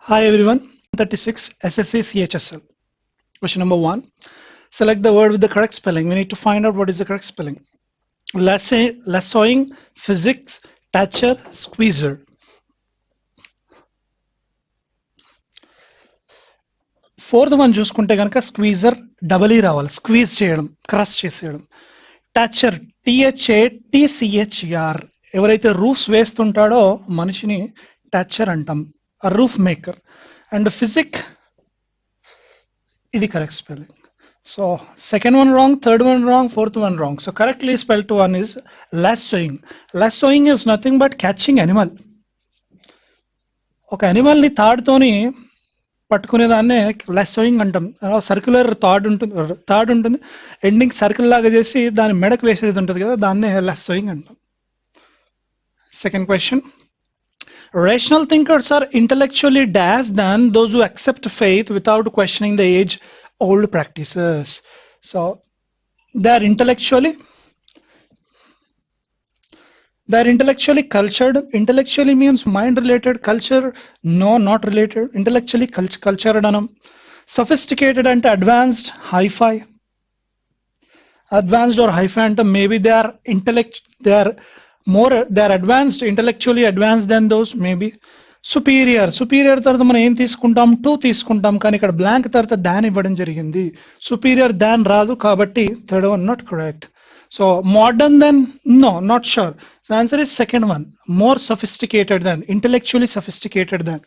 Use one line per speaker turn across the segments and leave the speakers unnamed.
Hi everyone, 36 SSC CHSL. Question number 1. Select the word with the correct spelling. We need to find out what is the correct spelling. Lassoing, physics, Thatcher, squeezer. Fourth one చూసుకుంటే కనుక squeezer double ఈ రావాలి, squeeze చేయడం, crush చేసేయడం. Thatcher THATCHER, ఎవరైతే roofs వేస్తుంటాడో మనిషిని Thatcher అంటాం, a roof maker. And physic, ఇది correct spelling. So second one wrong, third one wrong, fourth one wrong. So correctly spelled one is lassoing. Lassoing is nothing but catching animal. ఒక animal ని తాడుతోని పట్టుకునే దాన్నే లాసోయింగ్ అంటాం. Circular థాడ్ ఉంటుంది, ending circle లాగా చేసి దాని మెడకు వేసేది ఉంటుంది కదా, దాన్నే లాసోయింగ్ అంటాం. Second question. Rational thinkers are intellectually dash than those who accept faith without questioning the age-old practices. So they are intellectually cultured. Intellectually means mind related. Culture, no, not related. Intellectually cultured anam. Sophisticated and advanced, hi-fi. Advanced or hi-fi and maybe they are advanced, intellectually advanced than those, maybe. Superior తర్వాత మనం ఏం తీసుకుంటాం, to తీసుకుంటాం, కానీ ఇక్కడ blank తర్వాత దాన్ ఇవ్వడం జరిగింది. సుపీరియర్ దాన్ రాదు కాబట్టి third one not correct. So modern then, no, not sure. So answer is second one, more sophisticated then, intellectually sophisticated then.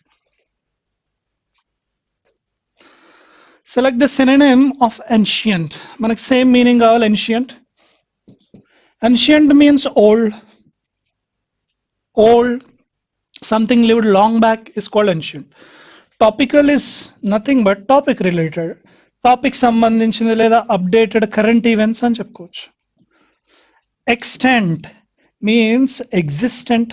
Select the synonym of ancient. మనకు సేమ్ మీనింగ్ కావాలి. Ancient means old, something lived long back is called ancient. Topical is nothing but topic related, topic సంబంధించింది లేదా updated current events అని చెప్పుకోవచ్చు. Extant means existing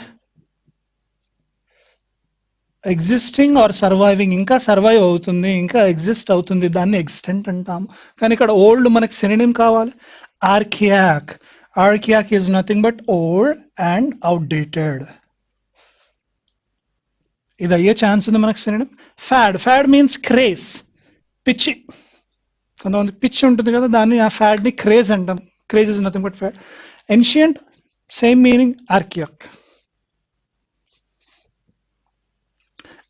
or surviving, ఇంకా survive అవుతుంది, ఇంకా exist అవుతుంది, దాన్ని ఎక్స్టెంట్ అంటాం. కానీ ఇక్కడ ఓల్డ్ మనకి సినోనిమ్ కావాలి. Archaic is nothing but old and outdated. ఇది అయ్యే ఛాన్స్ ఉంది మనకు సినోనిమ్. ఫ్యాడ్ మీన్స్ క్రేజ్, పిచ్చి. కొంతమంది పిచ్చి ఉంటుంది కదా, దాన్ని ఆ ఫ్యాడ్ ని క్రేజ్ అంటాం. Craze is nothing but pad. Ancient, same meaning. Archaic.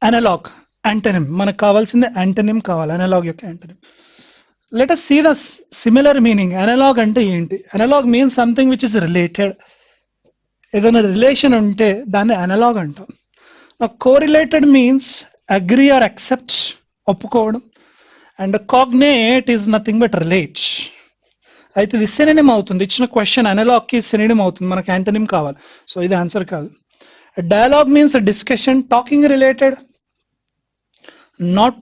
Analog, antonym. మనకు కావాల్సింది antonym కావాలి, అనలాగ్ యొక్క antonym. Let us see the similar meaning. Analog అంటే ఏంటి? Analog means something which is related. ఏదైనా రిలేషన్ ఉంటే దాన్ని అనలాగ్ అంటాం. Correlated means agree or accept, ఒప్పుకోవడం. And cognate is nothing but relate. అయితే ఇది సినోనిమ్ అవుతుంది. ఇచ్చిన క్వశ్చన్ అనలాగ్ కి సినోనిమ్ అవుతుంది, మనకు యాంటోనిమ్ కావాలి. సో ఇది ఆన్సర్ కాదు. Dialogue means a discussion, talking related, not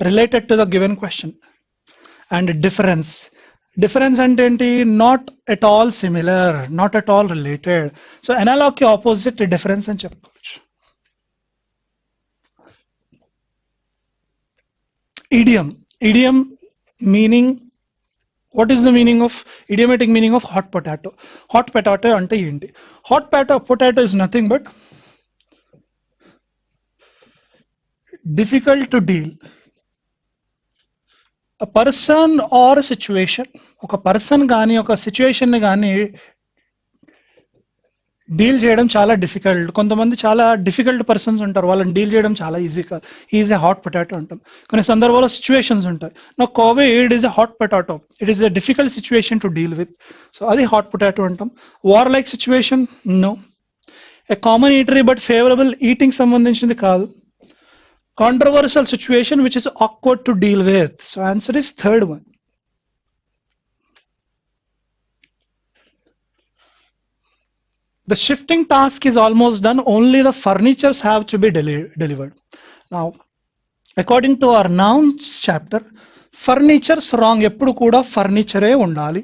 related to the given question. And difference అంటే ఏంటి? Not at all similar, not at all related. So analogue కి ఆపోజిట్ డిఫరెన్స్ అని చెప్పుకోవచ్చు. Idiom meaning, what is the meaning of idiomatic meaning of hot potato? Hot potato అంటే ఏంటి? Hot potato is nothing but difficult to deal. A person or a situation, ఒక person కానీ ఒక situation ని కానీ deal చేయడం చాలా డిఫికల్ట్. కొంతమంది చాలా డిఫికల్ట్ పర్సన్స్ ఉంటారు, వాళ్ళని డీల్ చేయడం చాలా ఈజీ కాదు. ఈజ్ ఎ హాట్ పొటాటో అంటాం. కొన్ని సందర్భాల్లో సిచ్యువేషన్స్ ఉంటాయి. నా covid is a hot potato, it is a difficult situation to deal with. So అది హాట్ పొటాటో అంటాం. War like situation, no. A common eatery but favourable, eating సంబంధించింది కాదు. Controversial situation which is awkward to deal with. So answer is third one. The shifting task is almost done, only the furnitures have to be delivered. Now according to our nouns chapter, furnitures wrong. ఎప్పుడు కూడా ఫర్నిచరే ఉండాలి.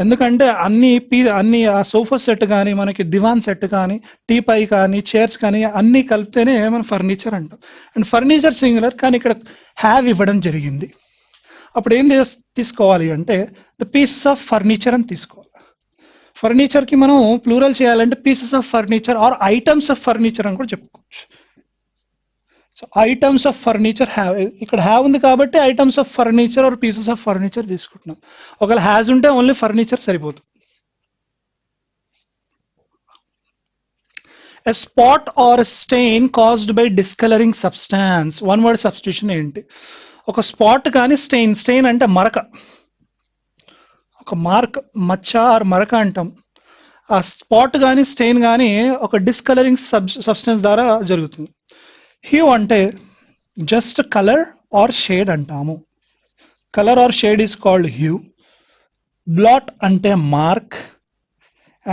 ఎందుకంటే అన్ని sofa set కానీ, మనకి దివాన్ set కానీ, టీపై కానీ, chairs కానీ అన్ని కలిపితేనే మనం ఫర్నిచర్ అంటాం. అండ్ ఫర్నిచర్ సింగులర్, కానీ ఇక్కడ హ్యావ్ ఇవ్వడం జరిగింది. అప్పుడు ఏం తీసుకోవాలి అంటే ద పీసెస్ ఆఫ్ ఫర్నిచర్ అని తీసుకోవాలి. ఫర్నిచర్ కి మనం ప్లూరల్ చేయాలంటే pieces of furniture or items of furniture అని కూడా చెప్పుకోవచ్చు. So items of furniture have, ఇక్కడ హ్యావ్ ఉంది కాబట్టి items of furniture or pieces of furniture తీసుకుంటున్నాం. ఒకవేళ హ్యాస్ ఉంటే ఓన్లీ ఫర్నిచర్ సరిపోతుంది. A spot or a stain caused by discoloring substance. One word substitution ఏంటి? ఒక స్పాట్ కానీ స్టెయిన్ అంటే మరక, ఒక మార్క్, మచ్చ ఆర్ మరక అంటాం. ఆ స్పాట్ కానీ స్టెయిన్ కానీ ఒక డిస్కలరింగ్ సబ్స్టెన్స్ ద్వారా జరుగుతుంది. హ్యూ అంటే జస్ట్ కలర్ ఆర్ షేడ్ అంటాము. Colour or shade is called hue. Blot అంటే మార్క్,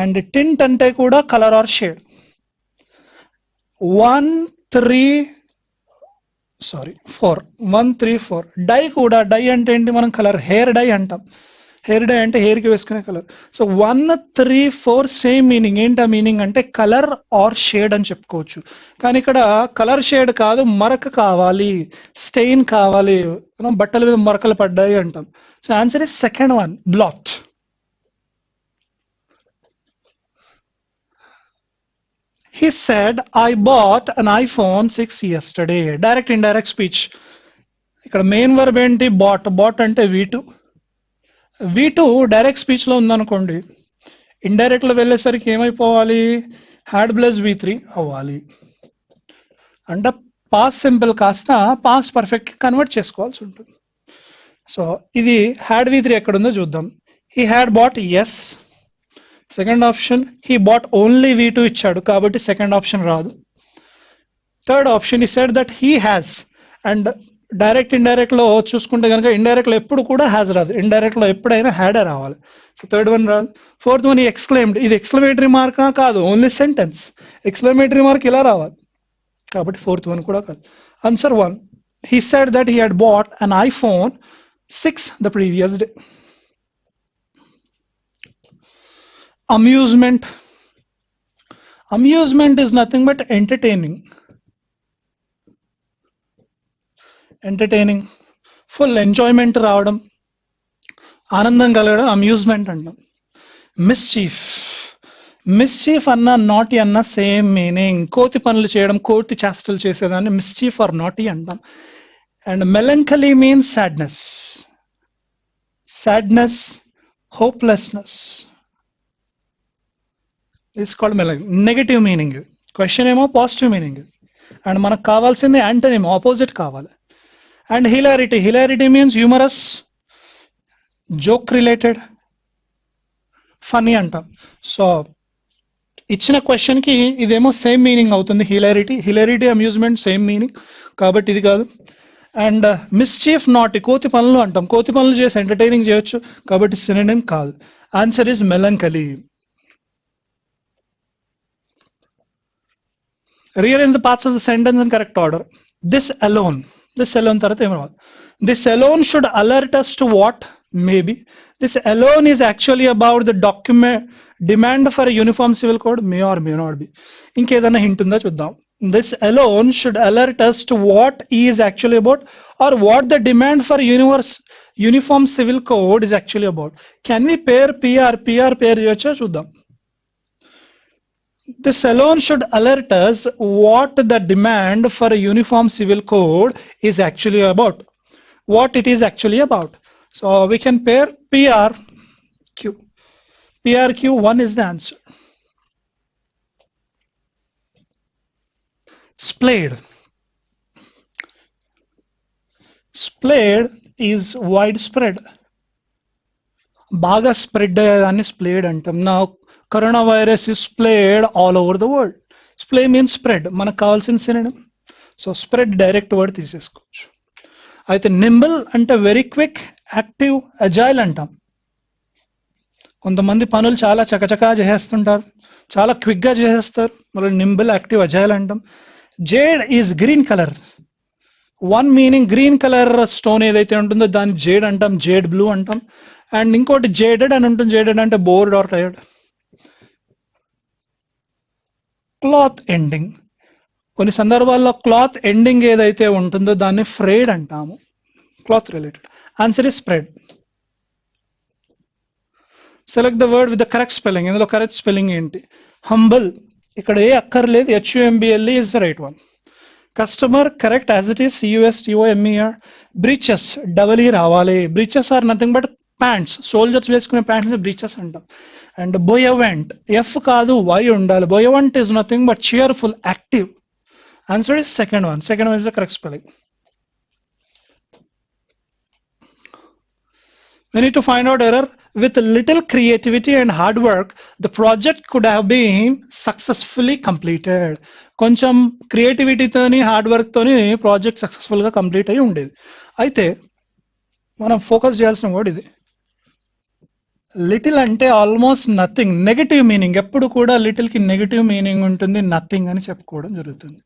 అండ్ టింట్ అంటే కూడా కలర్ ఆర్ షేడ్. 1 3 4 డై కూడా, డై అంటే ఏంటి? మనం కలర్ హెయిర్ డై అంటాం. హెయిర్ డై అంటే హెయిర్ కి వేసుకునే కలర్. So 1 3 4 same meaning. ఏంటి ఆ మీనింగ్ అంటే కలర్ ఆర్ షేడ్ అని చెప్పుకోవచ్చు. కానీ ఇక్కడ కలర్ షేడ్ కాదు, మరక కావాలి, స్టెయిన్ కావాలి, బట్టల మీద మరకలు పడ్డాయి అంటాం. So answer is second one, blot. He said, I bought an iPhone 6 yesterday. Direct indirect speech. ఇక్కడ మెయిన్ వర్బ్ ఏంటి? బాట్. బాట్ అంటే V2. V2 డైరెక్ట్ స్పీచ్ లో ఉందనుకోండి, ఇండైరెక్ట్ లో వెళ్ళేసరికి ఏమైపోవాలి? హ్యాడ్ ప్లస్ V3 అవ్వాలి. అంటే పాస్ట్ సింపుల్ కాస్త పాస్ట్ పర్ఫెక్ట్ కన్వర్ట్ చేసుకోవాల్సి ఉంటుంది. సో ఇది హ్యాడ్ V3 ఎక్కడ ఉందో చూద్దాం. He had bought, yes. Second option he bought only V2 ఇచ్చాడు కాబట్టి సెకండ్ ఆప్షన్ రాదు. థర్డ్ ఆప్షన్ ఈ said that he has. And direct indirect లో చూసుకుంటే కనుక ఇండైరెక్ట్ లో ఎప్పుడు కూడా హ్యాస్ రాదు, ఇండైరెక్ట్ లో ఎప్పుడైనా హ్యాడే రావాలి. సో థర్డ్ వన్ రాదు. Fourth one exclaimed. ఇది ఎక్స్క్లమేటరీ మార్కా? కాదు, ఓన్లీ సెంటెన్స్. ఎక్స్క్లమేటరీ మార్క్ ఇలా రావాలి కాబట్టి ఫోర్త్ వన్ కూడా కాదు. Answer 1. He said that he had bat an iPhone 6 the previous day. Amusement. Amusement is nothing but entertaining. Entertaining, full enjoyment రావడం, ఆనందం కలగడం అమ్యూజ్మెంట్ అంటాం. మిస్చీఫ్. మిస్చీఫ్ అన్న నాటీ అన్న సేమ్ మీనింగ్. కోతి పనులు చేయడం, కోతి చేష్టలు చేసేదాన్ని మిస్చీఫ్ ఆర్ నాటీ అంటాం. And melancholy means sadness. Sadness, hopelessness is called melancholy. Negative meaning. Question ఏమో పాజిటివ్ మీనింగ్, అండ్ మనకు కావాల్సింది యాంటోనిమ్, ఆపోజిట్ కావాలి. And hilarity. Hilarity means humorous, joke related, funny అంటాం. సో ఇచ్చిన క్వశ్చన్ కి ఇదేమో సేమ్ మీనింగ్ అవుతుంది. Hilarity, hilarity, amusement same meaning కాబట్టి ఇది కాదు. అండ్ మిస్చీఫ్ నాటి, కోతి పనులు అంటాం. కోతి పనులు చేసి ఎంటర్టైనింగ్ చేయొచ్చు కాబట్టి సినోనిమ్ కాదు. Answer is melancholy. Rearrange the parts of the sentence in correct order. This alone. This alone tarata em raవాలి. This alone should alert us to what? Maybe. This alone is actually about the document demand for a uniform civil code. May or may not be. ఇంకేదైనా hint ఉందా చూద్దాం. This alone should alert us to what is actually about, or what the demand for uniform civil code is actually about. Can we pair PR pair చేయొచ్చా చూద్దాం. This alone should alert us what the demand for a uniform civil code is actually about. What it is actually about. So we can pair PRQ. PRQ 1 is the answer. Splayed. Splayed is widespread. బాగా spread అయ్యేదాన్ని స్ప్లేడ్ అంటాం. నా coronavirus is splayed all over the world. Splay means spread. మనకు కావాల్సిన synonym. So spread direct word తీసేసుకోవచ్చు. అయితే nimble అంటే very quick, active, agile అంటాం. కొంతమంది పనులు చాలా చకచకా చేసేస్తుంటారు, చాలా క్విక్ గా చేసేస్తారు, మళ్ళీ నింబుల్, యాక్టివ్, అజైల్ అంటాం. Jade is green colour. One meaning green colour stone ఏదైతే ఉంటుందో దాన్ని జేడ్ అంటాం, జేడ్ బ్లూ అంటాం. అండ్ ఇంకోటి జేడెడ్ అని ఉంటుంది. జేడెడ్ అంటే bored or tired. Cloth ending. కొన్ని సందర్భాల్లో క్లాత్ ఎండింగ్ ఏదైతే ఉంటుందో దాన్ని ఫ్రేడ్ అంటాము, cloth related. Answer is spread. Select the word with the correct spelling. ఇందులో కరెక్ట్ స్పెల్లింగ్ ఏంటి? హంబుల్. ఇక్కడ ఏ అక్కర్లేదు, HUMBLE is the right one. Customer, correct as it is, CUSTOMER. Breeches, double E రావాలి. Breeches are nothing but pants. Soldiers వేసుకునే pants breeches అంటాం. And buoyant, F కాదు Y ఉండాలి. Buoyant is nothing but cheerful, active. Answer is second one. Second one is the correct spelling. We need to find out error. With little creativity and hard work, the project could have been successfully completed. కొంచెం క్రియేటివిటీతోని hard work తోని project successful గా complete అయి ఉండేది. అయితే మనం focus చేయాల్సిన word ఇది. Little అంటే ఆల్మోస్ట్ నథింగ్, నెగటివ్ మీనింగ్. ఎప్పుడు కూడా లిటిల్ కి నెగటివ్ మీనింగ్ ఉంటుంది, నథింగ్ అని చెప్పుకోవడం జరుగుతుంది.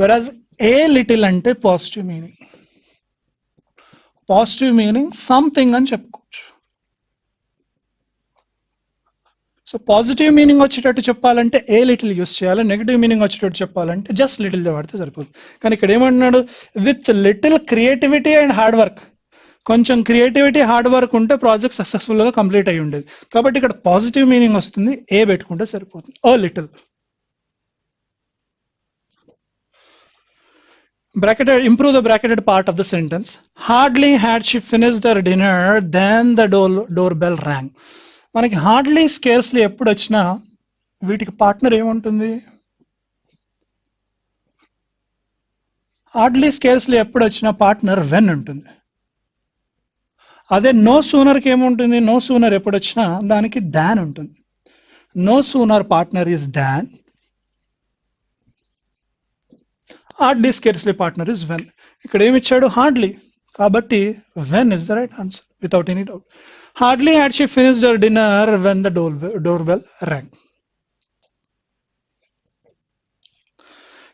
వెరాజ్ ఏ లిటిల్ అంటే positive meaning. Positive meaning something అని చెప్పుకోవచ్చు. సో పాజిటివ్ మీనింగ్ వచ్చేటట్టు చెప్పాలంటే ఏ లిటిల్ యూస్ చేయాలి, నెగిటివ్ మీనింగ్ వచ్చేటట్టు చెప్పాలంటే జస్ట్ లిటిల్ వాడితే సరిపోతుంది. కానీ ఇక్కడ ఏమంటున్నాడు, with little creativity and hard work. కొంచెం క్రియేటివిటీ హార్డ్ వర్క్ ఉంటే ప్రాజెక్ట్ సక్సెస్ఫుల్ గా కంప్లీట్ అయి ఉండేది. కాబట్టి ఇక్కడ పాజిటివ్ మీనింగ్ వస్తుంది, ఏ పెట్టుకుంటే సరిపోతుంది. ఓ little. Bracketed, improve the bracketed part of the sentence. Hardly had she finished her dinner, then the doorbell rang. మనకి హార్డ్లీ స్కేర్స్లీ ఎప్పుడు వచ్చినా వీటికి పార్ట్నర్ ఏముంటుంది? హార్డ్లీ స్కేర్స్లీ ఎప్పుడు వచ్చినా పార్ట్నర్ వెన్ ఉంటుంది. అదే నో సూనర్కి ఏముంటుంది? నో సూనర్ ఎప్పుడు వచ్చినా దానికి దాన్ ఉంటుంది. No sooner partner is than, hardly scarcely partner is when. ఇక్కడ ఏమి ఇచ్చాడు? హార్డ్లీ. కాబట్టి when is the right answer without any doubt. Hardly had she finished her dinner when the doorbell rang.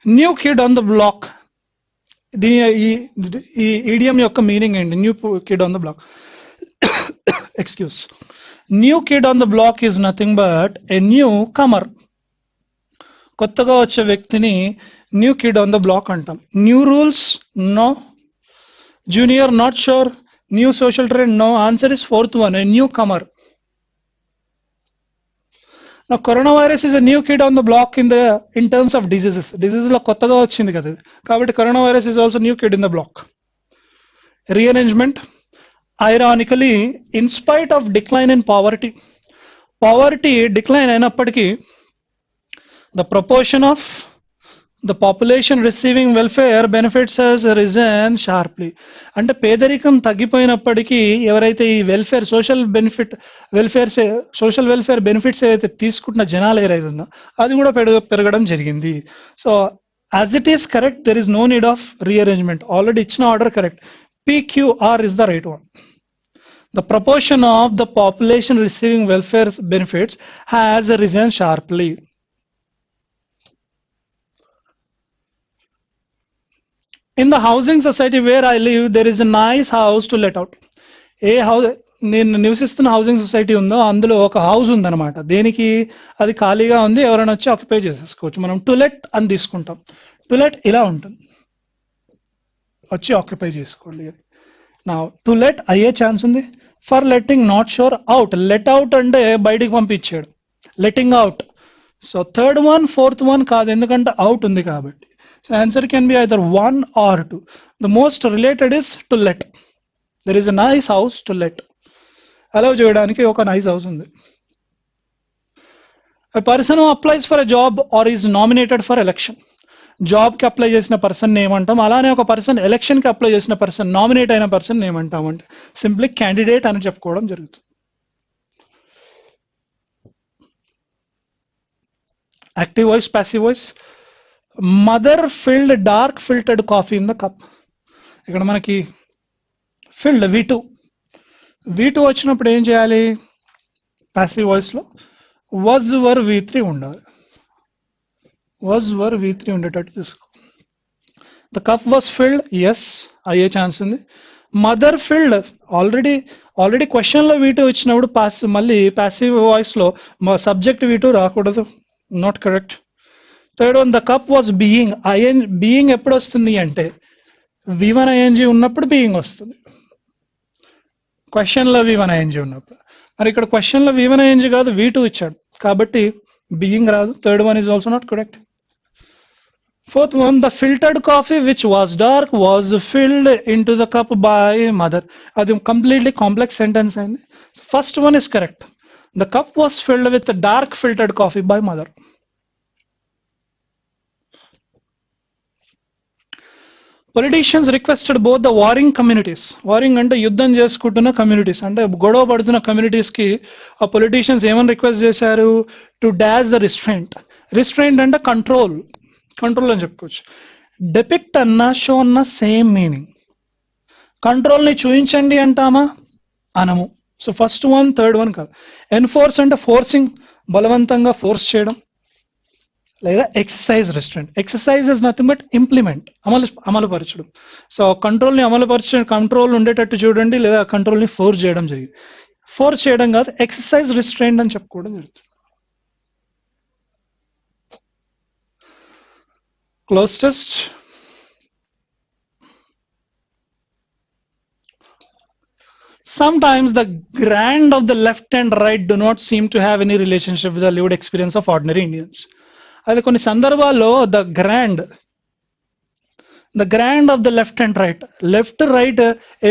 New kid on the block. ఈ idiom యొక్క meaning ఏంటి? New kid on the block. Excuse. New kid on the block is nothing but a newcomer. కొత్తగా వచ్చే వ్యక్తిని new kid on the block అంటాం. New rules? No. Junior? Not sure. New social trend? No. Answer is fourth one, a newcomer. Now coronavirus is a new kid on the block in terms of diseases. Diseases lo kottaga vachindi kada. Kabatti coronavirus is also new kid in the block. Rearrangement. Ironically, in spite of decline in poverty decline ainappatiki, the proportion of the population receiving welfare benefits has risen sharply. అంటే పేదరికం తగ్గిపోయినప్పటికీ ఎవరైతే ఈ social welfare benefits ఏదైతే తీసుకుంటున్న జనాలు ఏదైతే ఉందో అది కూడా పెరగడం జరిగింది. So as it is correct, there is no need of rearrangement. Already ఇచ్చిన order correct. PQR is the right one. The proportion of the population receiving welfare benefits has risen sharply. In the housing society where I live, there is a nice house to let out. A house నేను నివసిస్తున్న housing society ఉందో అందులో ఒక house ఉందన్నమాట. దేనికి? అది ఖాళీగా ఉంది, ఎవరైనా వచ్చి ఆక్యుపై చేసేసుకోవచ్చు. మనం టు లెట్ అని తీసుకుంటాం. టు లెట్ ఇలా ఉంటుంది, వచ్చి ఆక్యుపై చేసుకోండి. నా టు లెట్ అయ్యే ఛాన్స్ ఉంది. For letting not sure. Out. Let out అంటే బయటికి పంపించాడు, letting out. So third one fourth one కాదు, ఎందుకంటే అవుట్ ఉంది కాబట్టి. So answer can be either 1 or 2. The most related is to let. There is a nice house to let. Allow cheyadaniki oka nice house undi. A person who applies for a job or is nominated for election. Job ki apply chesina person name antam. Alane oka person election ki apply chesina person, nominate aina person name antam ante. Simply candidate ani cheppukodam jarugutundi. Active voice, passive voice. Mother filled dark filtered coffee in the cup. ఇక్కడ మనకి filled V2 వచ్చినప్పుడు ఏం చేయాలి? Passive voice లో was were V3 ఉండాలి. Was were V3 ఉండేటట్టు చూసుకో. The cup was filled, yes అయ్యే ఛాన్స్ ఉంది. మదర్ ఫిల్డ్ ఆల్రెడీ క్వశ్చన్ లో V2 వచ్చినప్పుడు మళ్ళీ ప్యాసివ్ వాయిస్ లో సబ్జెక్ట్ V2 రాకూడదు, not correct. Third one, the cup was being. Being ఎప్పుడు వస్తుంది అంటే V1 ING ఉన్నప్పుడు బీయింగ్ వస్తుంది, క్వశ్చన్ లో V1 ING ఉన్నప్పుడు. మరి ఇక్కడ క్వశ్చన్ లో V1 ING కాదు, V2 ఇచ్చాడు కాబట్టి బీయింగ్ రాదు. Third one is also not correct. Fourth one, the filtered coffee which was dark was filled into the cup by mother. Adi completely complex sentence. First one is correct. The cup was filled with the dark filtered coffee by mother. Politicians requested both the warring communities. Warring అంటే యుద్ధం చేసుకుంటున్న communities అంటే గొడవ పడుతున్న communities కి ఆ politicians ఏమని request చేశారు to dash the restraint. Restraint అంటే కంట్రోల్ అని చెప్పుకోవచ్చు. డెపిక్ట్ అన్న షో అన్న సేమ్ మీనింగ్. కంట్రోల్ ని చూపించండి అంటామా అనము. So first one third one కాదు. ఎన్ఫోర్స్ అంటే ఫోర్సింగ్, బలవంతంగా ఫోర్స్ చేయడం, లేదా exercise restraint. Exercise is nothing but implement, అమలుపరచడం. సో కంట్రోల్ ని కంట్రోల్ ఉండేటట్టు చూడండి, లేదా కంట్రోల్ ని ఫోర్స్ చేయడం జరిగింది. ఫోర్స్ చేయడం కాదు, ఎక్సర్సైజ్ రిస్ట్రెయింట్ అని చెప్పుకోవడం జరుగుతుంది. Cloze test. Sometimes the grand of the left and right do not seem to have any relationship with the lived experience of ordinary Indians. అది కొన్ని సందర్భాల్లో the grand of the left and right, left right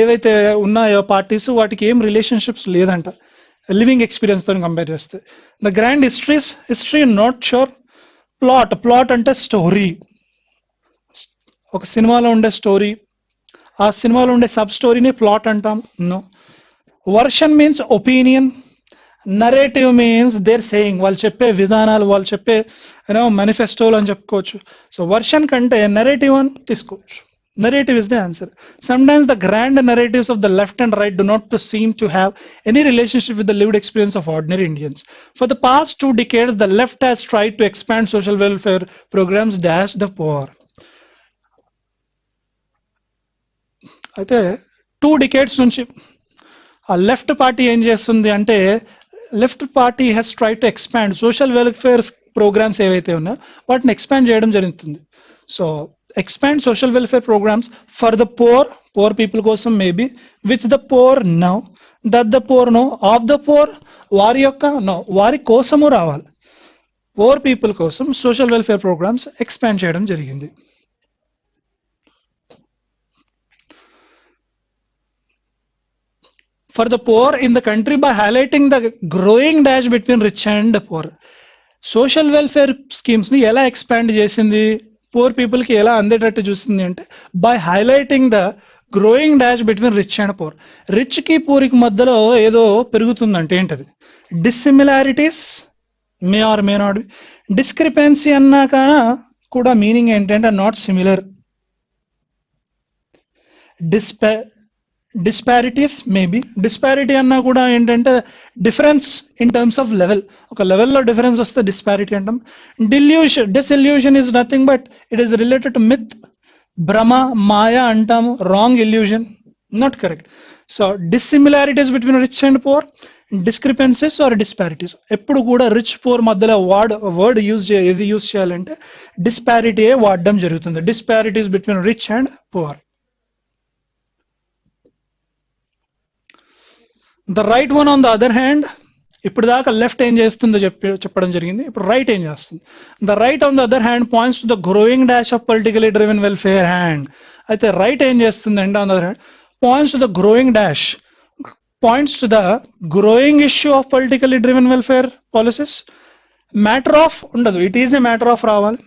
ఏవైతే ఉన్నాయో parties వాటికి ఏం relationships లేదంట living experience తో compare చేస్తే. The grand history not sure. Plot అంటే స్టోరీ, ఒక సినిమాలో ఉండే స్టోరీ, ఆ సినిమాలో ఉండే సబ్ స్టోరీని ప్లాట్ అంటాం. No. Version means opinion. Narrative means their saying, వాళ్ళు చెప్పే విధానాలు, వాళ్ళు చెప్పే మేనిఫెస్టోలు అని చెప్పుకోవచ్చు. సో వర్షన్ కంటే నెరేటివ్ అని తీసుకోవచ్చు. Narrative is the answer. Sometimes the grand narratives of the left and right do not seem to have any relationship with the lived experience of ordinary Indians. For the past 2 decades, the left has tried to expand social welfare programs dash the poor. అయితే 2 decades నుంచి ఆ left party ఏం చేస్తుంది అంటే, left party has try to expand social welfare programmes ఏవైతే ఉన్నాయో వాటిని expand చేయడం జరుగుతుంది. So expand social welfare programmes for the poor people కోసం, maybe which the poor no, that the poor no, of the poor వారి యొక్క no, వారి కోసము రావాలి. పోర్ పీపుల్ కోసం సోషల్ వెల్ఫేర్ ప్రోగ్రామ్స్ ఎక్స్పాండ్ చేయడం జరిగింది. For the poor in the country by highlighting the growing dash between rich and poor. Social welfare schemes ని ఎలా ఎక్స్పాండ్ చేసింది, పూర్ పీపుల్ కి ఎలా అందేటట్టు చూసింది అంటే by highlighting the growing dash between rich and poor. Rich కి పూర్కి మధ్యలో ఏదో పెరుగుతుందంటే ఏంటది? Dissimilarities may or may not. Discrepancy అన్నాక కూడా మీనింగ్ ఏంటంటే not similar. Disparities maybe. Disparity అన్నా కూడా ఏంటంటే difference in terms of level, ఒక లెవెల్లో డిఫరెన్స్ వస్తే డిస్పారిటీ అంటాం. Disillusion is nothing but it is related to myth, భ్రమ, మాయ అంటాము. Wrong illusion, not correct. So dissimilarities between rich and poor, discrepancies or disparities. ఎప్పుడు కూడా రిచ్ పూర్ మధ్యలో వర్డ్ ఏది యూజ్ చేయాలంటే డిస్పారిటీయే వాడడం జరుగుతుంది. Disparities between rich and poor. The right one on the other hand, ఇప్పుడు దాకా లెఫ్ట్ ఏం చేస్తుందో చెప్పడం జరిగింది, ఇప్పుడు రైట్ ఏం చేస్తుంది. The right on the other hand points to the growing dash of politically driven welfare hand. అయితే రైట్ ఏం చేస్తుంది అంటే on the other hand points to the growing dash, points to the growing issue of politically driven welfare policies. Matter of ఉండదు, it is a matter of రావాలి.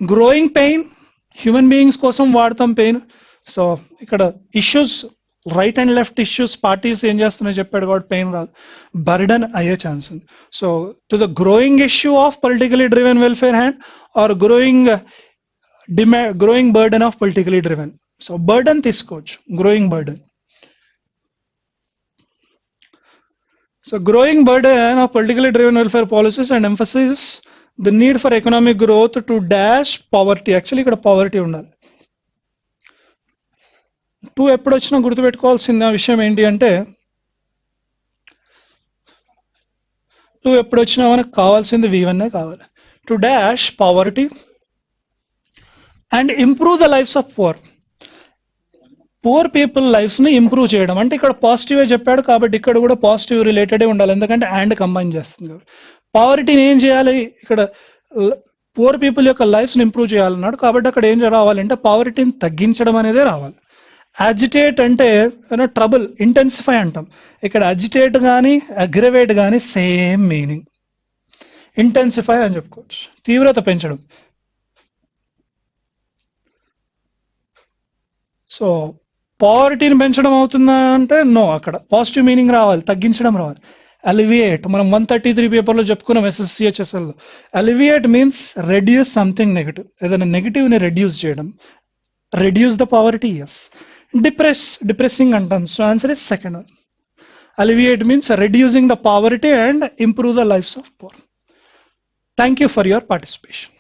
Growing pain, human beings కోసం వాడతాం pain. So ఇక్కడ issues right and left issues parties ఏం చేస్తున్నాయో చెప్పాడు కాబట్టి pain రాదు, burden అయ్యే ఛాన్స్ ఉంది. So to the growing issue of politically driven welfare hand or growing burden of politically driven. So burden తీసుకోవచ్చు, growing burden. So growing burden of politically driven welfare policies and emphasis the need for economic growth to dash poverty. Actually ఇక్కడ poverty ఉండాలి. 2 ఎప్పుడు వచ్చినా గుర్తుపెట్టుకోవాల్సిన విషయం ఏంటి అంటే, 2 ఎప్పుడు వచ్చినా మనకు కావాల్సింది V1 కావాలి. To dash poverty and improve the lifes of poor people lifes ని ఇంప్రూవ్ చేయడం. అంటే ఇక్కడ పాజిటివ్ చెప్పాడు కాబట్టి ఇక్కడ కూడా పాజిటివ్ రిలేటెడ్ ఉండాలి, ఎందుకంటే అండ్ కంబైన్ చేస్తుంది కాబట్టి. పవర్టీని ఏం చేయాలి, ఇక్కడ పూర్ పీపుల్ యొక్క లైఫ్స్ని ఇంప్రూవ్ చేయాలన్నాడు. కాబట్టి అక్కడ ఏం రావాలంటే పావర్టీని తగ్గించడం అనేదే రావాలి. అజిటేట్ అంటే ట్రబుల్, ఇంటెన్సిఫై అంటాం. ఇక్కడ అజిటేట్ కానీ అగ్రవేట్ కానీ సేమ్ మీనింగ్. ఇంటెన్సిఫై అని చెప్పుకోవచ్చు, తీవ్రత పెంచడం. సో పావర్టీని పెంచడం అవుతుందా అంటే నో, అక్కడ పాజిటివ్ మీనింగ్ రావాలి, తగ్గించడం రావాలి. అలివియేట్ మనం 133 పేపర్లో చెప్పుకున్నాం SSCHSL లో. Alleviate means reduce something negative, ఏదైనా నెగిటివ్ని రెడ్యూస్ చేయడం. Reduce the poverty, yes. Depressing అంటాం. So answer is second one. Alleviate means reducing the poverty and improve the lives of poor. Thank you for your participation.